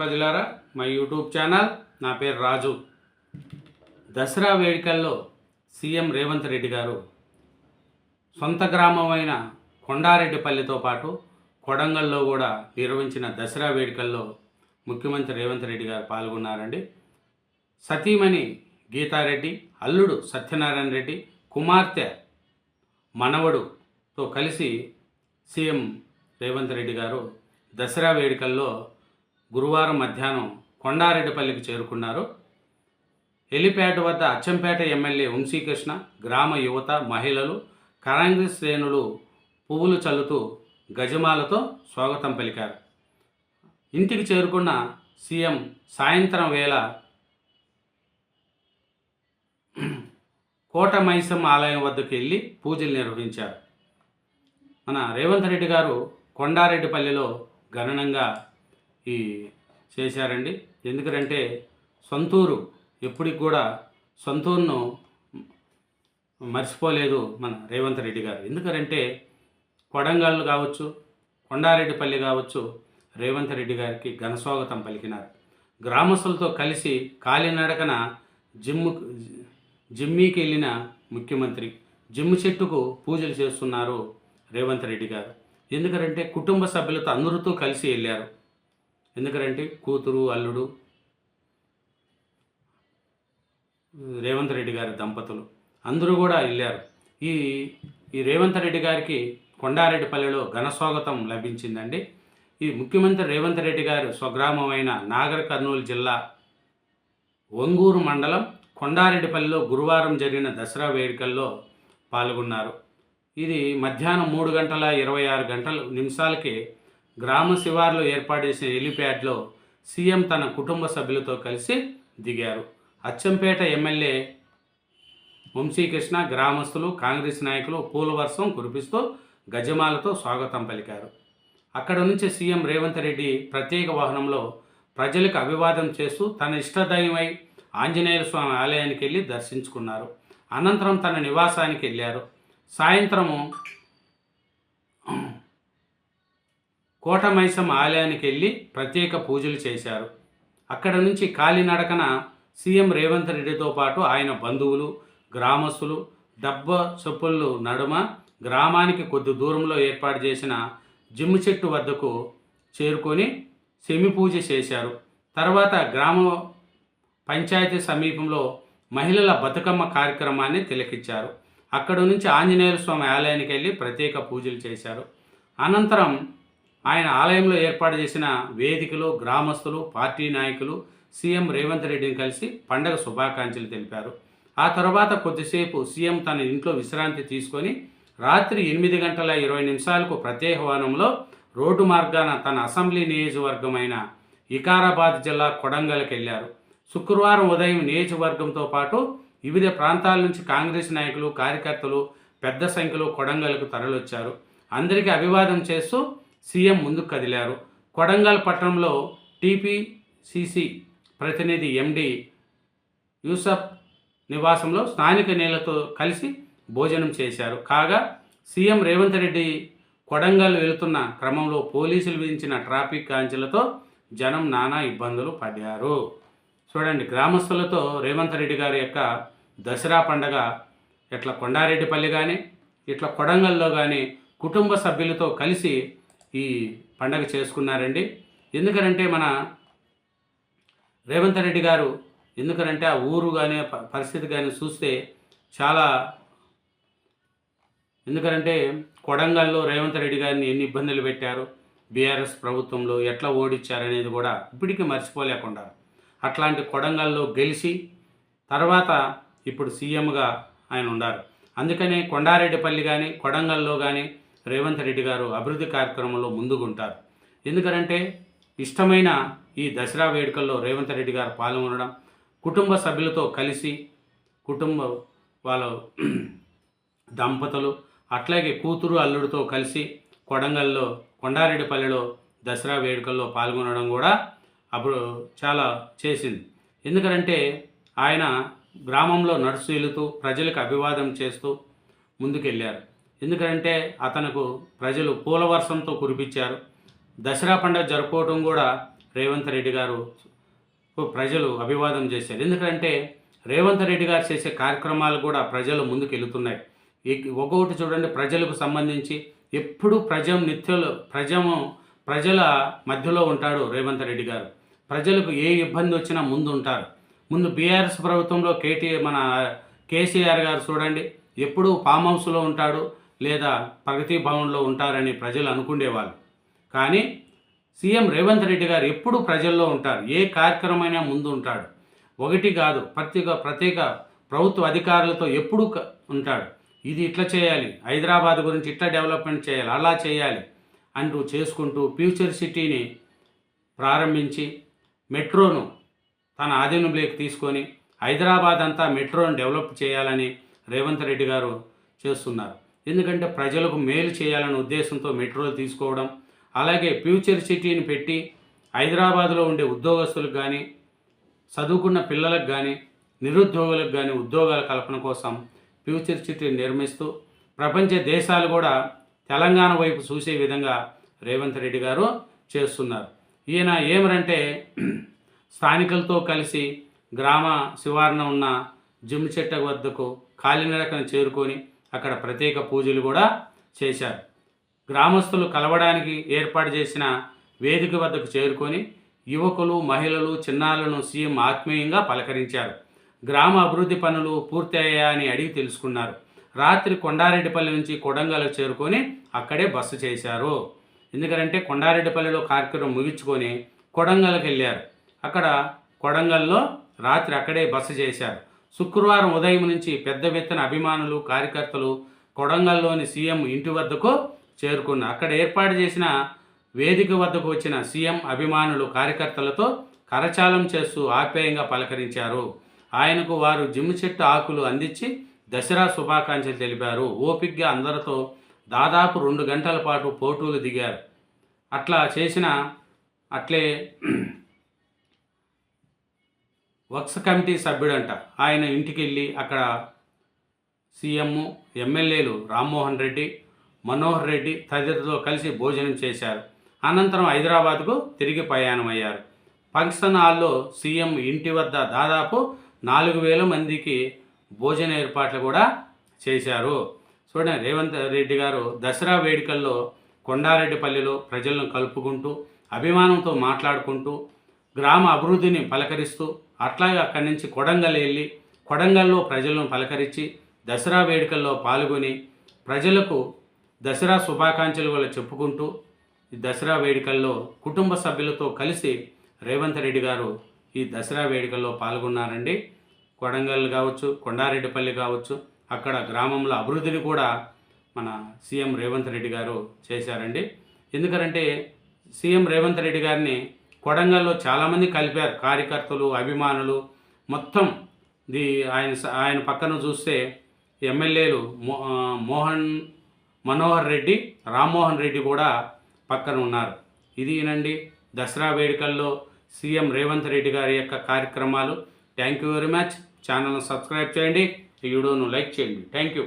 ప్రజలారా, మా YouTube channel, నా పేరు రాజు. దసరా వేడుకల్లో సీఎం రేవంత్ రెడ్డి గారు సొంత గ్రామమైన కొండారెడ్డిపల్లితో పాటు కొడంగల్లో కూడా నిర్వహించిన దసరా వేడుకల్లో ముఖ్యమంత్రి రేవంత్ రెడ్డి గారు పాల్గొన్నారండి. సతీమణి గీతారెడ్డి, అల్లుడు సత్యనారాయణ రెడ్డి, కుమార్తె మనవడుతో కలిసి సీఎం రేవంత్ రెడ్డి గారు దసరా వేడుకల్లో గురువారం మధ్యాహ్నం కొండారెడ్డిపల్లికి చేరుకున్నారు. హెలిప్యాడ్ వద్ద అచ్చంపేట ఎమ్మెల్యే వంశీకృష్ణ, గ్రామ యువత, మహిళలు, కాంగ్రెస్ శ్రేణులు పువ్వులు చల్లుతూ గజమాలతో స్వాగతం పలికారు. ఇంటికి చేరుకున్న సీఎం సాయంత్రం వేళ కోట మైసమ్మ ఆలయం వద్దకు వెళ్ళి పూజలు నిర్వహించారు. మన రేవంత్ రెడ్డి గారు కొండారెడ్డిపల్లిలో ఘనంగా చేశారండి. ఎందుకంటే సొంతూరు, ఎప్పటికి కూడా సొంతూరును మర్చిపోలేదు మన రేవంత్ రెడ్డి గారు. ఎందుకంటే కొడంగల్ కావచ్చు, కొండారెడ్డిపల్లి కావచ్చు, రేవంత్ రెడ్డి గారికి ఘనస్వాగతం పలికినారు. గ్రామస్తులతో కలిసి కాలినడకన జిమ్మీకి వెళ్ళిన ముఖ్యమంత్రి జిమ్ము చెట్టుకు పూజలు చేస్తున్నారు రేవంత్ రెడ్డి గారు. ఎందుకంటే కుటుంబ సభ్యులతో అందరితో కలిసి వెళ్ళారు. ఎందుకంటే కూతురు, అల్లుడు, రేవంత్ రెడ్డి గారి దంపతులు అందరూ కూడా వెళ్ళారు. ఈ రేవంత్ రెడ్డి గారికి కొండారెడ్డిపల్లిలో ఘనస్వాగతం లభించిందండి. ఈ ముఖ్యమంత్రి రేవంత్ రెడ్డి గారు స్వగ్రామమైన నాగర్ కర్నూలు జిల్లా ఒంగూరు మండలం కొండారెడ్డిపల్లిలో గురువారం జరిగిన దసరా వేడుకల్లో పాల్గొన్నారు. ఇది మధ్యాహ్నం 3:26 గ్రామ శివార్లో ఏర్పాటు చేసిన హెలిప్యాడ్లో సీఎం తన కుటుంబ సభ్యులతో కలిసి దిగారు. అచ్చంపేట ఎమ్మెల్యే వంశీకృష్ణ, గ్రామస్తులు, కాంగ్రెస్ నాయకులు పూలవర్షం కురిపిస్తూ గజమాలతో స్వాగతం పలికారు. అక్కడ నుంచి సీఎం రేవంత్ రెడ్డి ప్రత్యేక వాహనంలో ప్రజలకు అభివాదం చేస్తూ తన ఇష్టదైవమై ఆంజనేయ స్వామి ఆలయానికి వెళ్ళి దర్శించుకున్నారు. అనంతరం తన నివాసానికి వెళ్ళారు. సాయంత్రము కోట మైసమ్మ ఆలయానికి వెళ్ళి ప్రత్యేక పూజలు చేశారు. అక్కడ నుంచి కాలినడకన సీఎం రేవంత్ రెడ్డితో పాటు ఆయన బంధువులు, గ్రామస్తులు డబ్బ చొప్పుళ్ళు నడుమ గ్రామానికి కొద్ది దూరంలో ఏర్పాటు చేసిన జిమ్ము చెట్టు వద్దకు చేరుకొని సెమి పూజ చేశారు. తర్వాత గ్రామ పంచాయతీ సమీపంలో మహిళల బతుకమ్మ కార్యక్రమాన్ని తిలకించారు. అక్కడ నుంచి ఆంజనేయ స్వామి ఆలయానికి వెళ్ళి ప్రత్యేక పూజలు చేశారు. అనంతరం ఆయన ఆలయంలో ఏర్పాటు చేసిన వేదికలో గ్రామస్తులు, పార్టీ నాయకులు సీఎం రేవంత్ రెడ్డిని కలిసి పండగ శుభాకాంక్షలు తెలిపారు. ఆ తర్వాత కొద్దిసేపు సీఎం తన ఇంట్లో విశ్రాంతి తీసుకొని రాత్రి 8:20 ప్రత్యేక వాహనంలో రోడ్డు మార్గాన తన అసెంబ్లీ నియోజకవర్గమైన వికారాబాద్ జిల్లా కొడంగల్కి వెళ్ళారు. శుక్రవారం ఉదయం నియోజకవర్గంతో పాటు వివిధ ప్రాంతాల నుంచి కాంగ్రెస్ నాయకులు, కార్యకర్తలు పెద్ద సంఖ్యలో కొడంగల్కు తరలివచ్చారు. అందరికీ అభివాదం చేస్తూ సీఎం ముందుకు కదిలారు. కొడంగల్ పట్టణంలో టీపీసీసీ ప్రతినిధి ఎండి యూసఫ్ నివాసంలో స్థానిక నేలతో కలిసి భోజనం చేశారు. కాగా సీఎం రేవంత్ రెడ్డి కొడంగల్ వెళుతున్న క్రమంలో పోలీసులు విధించిన ట్రాఫిక్ ఆంక్షలతో జనం నానా ఇబ్బందులు పడ్డారు. చూడండి, గ్రామస్తులతో రేవంత్ రెడ్డి గారి యొక్క దసరా పండగ ఇట్లా కొండారెడ్డిపల్లి కానీ ఇట్లా కొడంగల్లో కానీ కుటుంబ సభ్యులతో కలిసి ఈ పండగ చేసుకున్నారండి. ఎందుకంటే మన రేవంత్ రెడ్డి గారు ఎందుకంటే ఆ ఊరు కానీ పరిస్థితి కానీ చూస్తే చాలా, ఎందుకంటే కొడంగల్లో రేవంత్ రెడ్డి గారిని ఎన్ని ఇబ్బందులు పెట్టారు, బీఆర్ఎస్ ప్రభుత్వంలో ఎట్లా ఓడించారనేది కూడా ఇప్పటికీ మర్చిపోలేకుండా అట్లాంటి కొడంగల్లో గెలిచి తర్వాత ఇప్పుడు సీఎంగా ఆయన ఉన్నారు. అందుకనే కొండారెడ్డిపల్లి కానీ కొడంగల్లో కానీ రేవంత్ రెడ్డి గారు అభివృద్ధి కార్యక్రమంలో ముందుకుంటారు. ఎందుకంటే ఇష్టమైన ఈ దసరా వేడుకల్లో రేవంత్ రెడ్డి గారు పాల్గొనడం, కుటుంబ సభ్యులతో కలిసి వాళ్ళ దంపతులు అట్లాగే కూతురు, అల్లుడితో కలిసి కొండారెడ్డిపల్లిలో దసరా వేడుకల్లో పాల్గొనడం కూడా అప్పుడు చాలా చేసింది. ఎందుకంటే ఆయన గ్రామంలో నడుస్తూ వెళుతూ ప్రజలకు అభివాదం చేస్తూ ముందుకెళ్ళారు. ఎందుకంటే అతనుకు ప్రజలు పూల వర్షంతో కురిపించారు. దసరా పండుగ జరుపుకోవడం కూడా రేవంత్ రెడ్డి గారు ప్రజలు అభివాదం చేశారు. ఎందుకంటే రేవంత్ రెడ్డి గారు చేసే కార్యక్రమాలు కూడా ప్రజలు ముందుకు వెళుతున్నాయి. ఒక్కొక్కటి చూడండి, ప్రజలకు సంబంధించి ఎప్పుడు ప్రజల మధ్యలో ఉంటాడు రేవంత్ రెడ్డి గారు. ప్రజలకు ఏ ఇబ్బంది వచ్చినా ముందు ఉంటారు. ముందు బీఆర్ఎస్ ప్రభుత్వంలో మన కేసీఆర్ గారు చూడండి, ఎప్పుడూ ఫామ్ హౌస్లో ఉంటాడు లేదా ప్రగతి భవన్లో ఉంటారని ప్రజలు అనుకునేవాళ్ళు. కానీ సీఎం రేవంత్ రెడ్డి గారు ఎప్పుడూ ప్రజల్లో ఉంటారు. ఏ కార్యక్రమమైనా ముందు ఉంటాడు. ఒకటి కాదు, ప్రత్యేక ప్రభుత్వ అధికారులతో ఎప్పుడూ ఉంటాడు. ఇది ఇట్లా చేయాలి, హైదరాబాద్ గురించి ఇట్లా డెవలప్మెంట్ చేయాలి, అలా చేయాలి అంటూ చేసుకుంటూ ఫ్యూచర్ సిటీని ప్రారంభించి మెట్రోను తన ఆధీనంలోకి తీసుకొని హైదరాబాద్ అంతా మెట్రోను డెవలప్ చేయాలని రేవంత్ రెడ్డి గారు చేస్తున్నారు. ఎందుకంటే ప్రజలకు మేలు చేయాలనే ఉద్దేశంతో మెట్రోలు తీసుకోవడం, అలాగే ఫ్యూచర్ సిటీని పెట్టి హైదరాబాద్లో ఉండే ఉద్యోగస్తులకు కానీ, చదువుకున్న పిల్లలకు కానీ, నిరుద్యోగులకు కానీ ఉద్యోగాల కల్పన కోసం ఫ్యూచర్ సిటీని నిర్మిస్తూ ప్రపంచ దేశాలు కూడా తెలంగాణ వైపు చూసే విధంగా రేవంత్ రెడ్డి గారు చేస్తున్నారు. ఈయన ఏమరంటే స్థానికులతో కలిసి గ్రామ శివారున ఉన్న జిమ్ చెట్టు వద్దకు కాలినడకను చేరుకొని అక్కడ ప్రత్యేక పూజలు కూడా చేశారు. గ్రామస్తులు కలవడానికి ఏర్పాటు చేసిన వేదిక వద్దకు చేరుకొని యువకులు, మహిళలు, చిన్నారులను సీఎం ఆత్మీయంగా పలకరించారు. గ్రామ అభివృద్ధి పనులు పూర్తి అయ్యాయని అడిగి తెలుసుకున్నారు. రాత్రి కొండారెడ్డిపల్లి నుంచి కొడంగల్కు చేరుకొని అక్కడే బస చేశారు. ఎందుకంటే కొండారెడ్డిపల్లిలో కార్యక్రమం ముగించుకొని కొడంగల్కి వెళ్ళారు. అక్కడ కొడంగల్లో రాత్రి అక్కడే బస చేశారు. శుక్రవారం ఉదయం నుంచి పెద్ద ఎత్తున అభిమానులు, కార్యకర్తలు కొడంగల్లోని సీఎం ఇంటి వద్దకు చేరుకున్నారు. అక్కడ ఏర్పాటు చేసిన వేదిక వద్దకు వచ్చిన సీఎం అభిమానులు కార్యకర్తలతో కరచాలం చేస్తూ ఆప్యాయంగా పలకరించారు. ఆయనకు వారు జిమ్ చెట్టు ఆకులు అందించి దసరా శుభాకాంక్షలు తెలిపారు. ఓపికగా అందరితో దాదాపు 2 గంటల పాటు ఫోటోలు దిగారు. అట్లే వక్స్ కమిటీ సభ్యుడంట, ఆయన ఇంటికి వెళ్ళి అక్కడ సీఎం, ఎమ్మెల్యేలు రామ్మోహన్ రెడ్డి, మనోహర్ రెడ్డి తదితరులతో కలిసి భోజనం చేశారు. అనంతరం హైదరాబాద్కు తిరిగి ప్రయాణమయ్యారు. ఫంక్షన్ హాల్లో సీఎం ఇంటి వద్ద దాదాపు 4,000 మందికి భోజన ఏర్పాట్లు కూడా చేశారు. చూడండి, రేవంత్ రెడ్డి గారు దసరా వేడుకల్లో కొండారెడ్డిపల్లిలో ప్రజలను కలుపుకుంటూ, అభిమానంతో మాట్లాడుకుంటూ, గ్రామ అభివృద్ధిని పలకరిస్తూ, అట్లాగే అక్కడి నుంచి కొడంగల్ వెళ్ళి కొడంగల్లో ప్రజలను పలకరించి దసరా వేడుకల్లో పాల్గొని ప్రజలకు దసరా శుభాకాంక్షలు కూడా చెప్పుకుంటూ ఈ దసరా వేడుకల్లో కుటుంబ సభ్యులతో కలిసి రేవంత్ రెడ్డి గారు ఈ దసరా వేడుకల్లో పాల్గొన్నారండి. కొడంగల్ కావచ్చు, కొండారెడ్డిపల్లి కావచ్చు, అక్కడ గ్రామంలో అభివృద్ధిని కూడా మన సీఎం రేవంత్ రెడ్డి గారు చేశారండి. ఎందుకంటే సీఎం రేవంత్ రెడ్డి గారిని కొడంగల్లో చాలామంది కలిపారు. కార్యకర్తలు, అభిమానులు మొత్తం ఆయన పక్కన చూస్తే ఎమ్మెల్యేలు మనోహర్ రెడ్డి, రామ్మోహన్ రెడ్డి కూడా పక్కన ఉన్నారు. ఇదేనండి దసరా వేడుకల్లో సీఎం రేవంత్ రెడ్డి గారి యొక్క కార్యక్రమాలు. Thank you very much. ఛానల్ను సబ్స్క్రైబ్ చేయండి, ఈ వీడియోను లైక్ చేయండి. Thank you.